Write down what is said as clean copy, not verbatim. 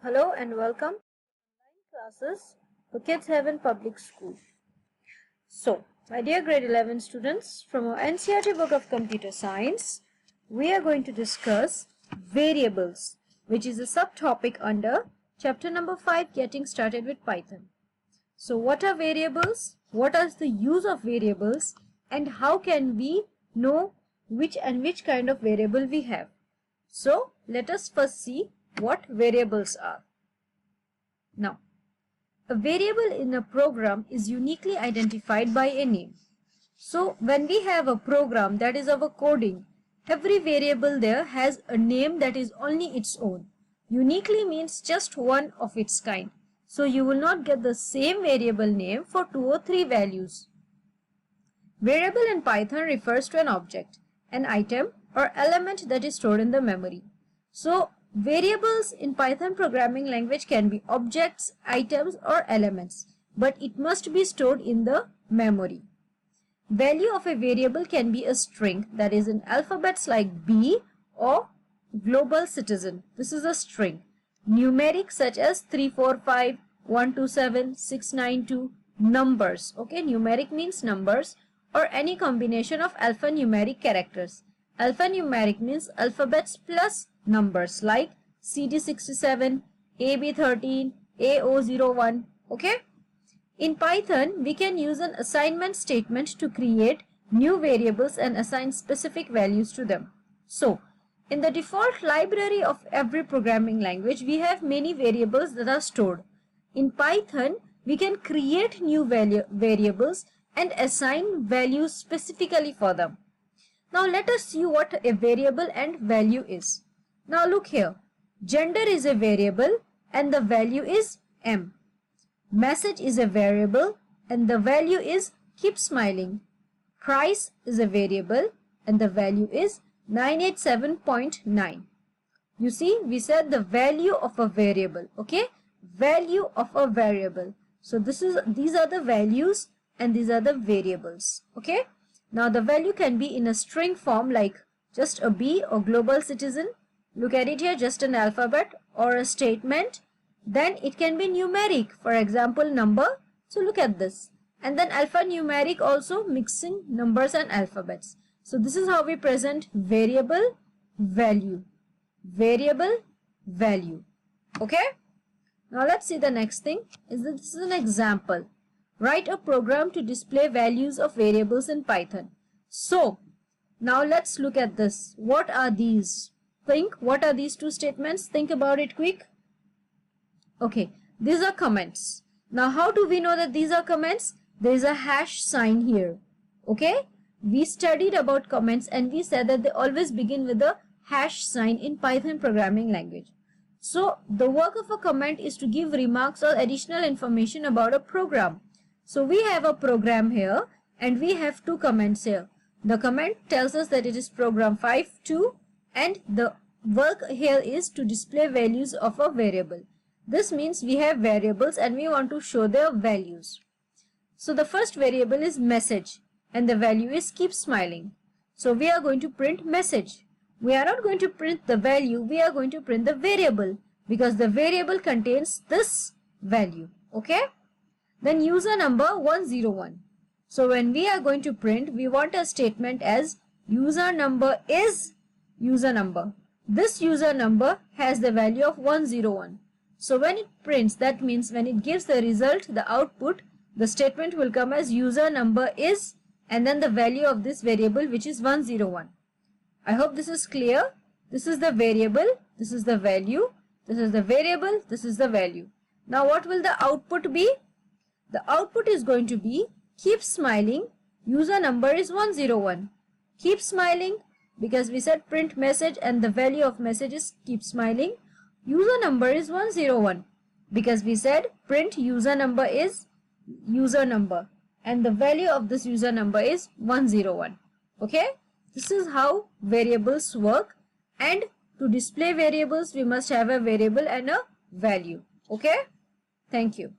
Hello and welcome to online classes for Kids Heaven Public School. So, my dear grade 11 students, from our NCERT book of Computer Science, we are going to discuss variables, which is a subtopic under chapter number 5, Getting Started with Python. So, what are variables? What is the use of variables? And how can we know which kind of variable we have? So, let us first see what variables are. Now, a variable in a program is uniquely identified by a name. So, when we have a program, that is our coding, every variable there has a name that is only its own. Uniquely means just one of its kind. So, you will not get the same variable name for 2 or 3 values. Variable in Python refers to an object, an item or element that is stored in the memory. So, variables in Python programming language can be objects, items or elements, but it must be stored in the memory. Value of a variable can be a string, that is in alphabets like B or global citizen. This is a string. Numeric such as 345, 127, 692, numbers. Okay, numeric means numbers or any combination of alphanumeric characters. Alphanumeric means alphabets plus numbers like CD67, AB13, A001. Okay. In Python, we can use an assignment statement to create new variables and assign specific values to them. So, in the default library of every programming language, we have many variables that are stored. In Python, we can create new variables and assign values specifically for them. Now, let us see what a variable and value is. Now, look here. Gender is a variable and the value is M. Message is a variable and the value is keep smiling. Price is a variable and the value is 987.9. You see, we said the value of a variable. Okay, value of a variable. So these are the values and these are the variables. Okay, now the value can be in a string form like just a B or global citizen. Look at it here, just an alphabet or a statement. Then it can be numeric, for example number. So look at this. And then alphanumeric also, mixing numbers and alphabets. So this is how we present variable, value. Variable, value. Okay. Now let's see the next thing. This is an example. Write a program to display values of variables in Python. So now let's look at this. What are these? Think, what are these two statements? Think about it quick. Okay, these are comments. Now how do we know that these are comments? There is a hash sign here. Okay, we studied about comments and we said that they always begin with a hash sign in Python programming language. So the work of a comment is to give remarks or additional information about a program. So we have a program here and we have two comments here. The comment tells us that it is program 5.2 and the work here is to display values of a variable. This means we have variables and we want to show their values. So the first variable is message and the value is keep smiling. So we are going to print message. We are not going to print the value, we are going to print the variable because the variable contains this value. Okay. Then user number 101. So when we are going to print, we want a statement as user number is user number. This user number has the value of 101. So when it prints, that means when it gives the result, the output, the statement will come as user number is and then the value of this variable which is 101. I hope this is clear. This is the variable, this is the value, this is the variable, this is the value. Now what will the output be? The output is going to be keep smiling, user number is 101. Keep smiling because we said print message and the value of message is keep smiling. User number is 101 because we said print user number is user number and the value of this user number is 101. Okay, this is how variables work, and to display variables we must have a variable and a value. Okay, thank you.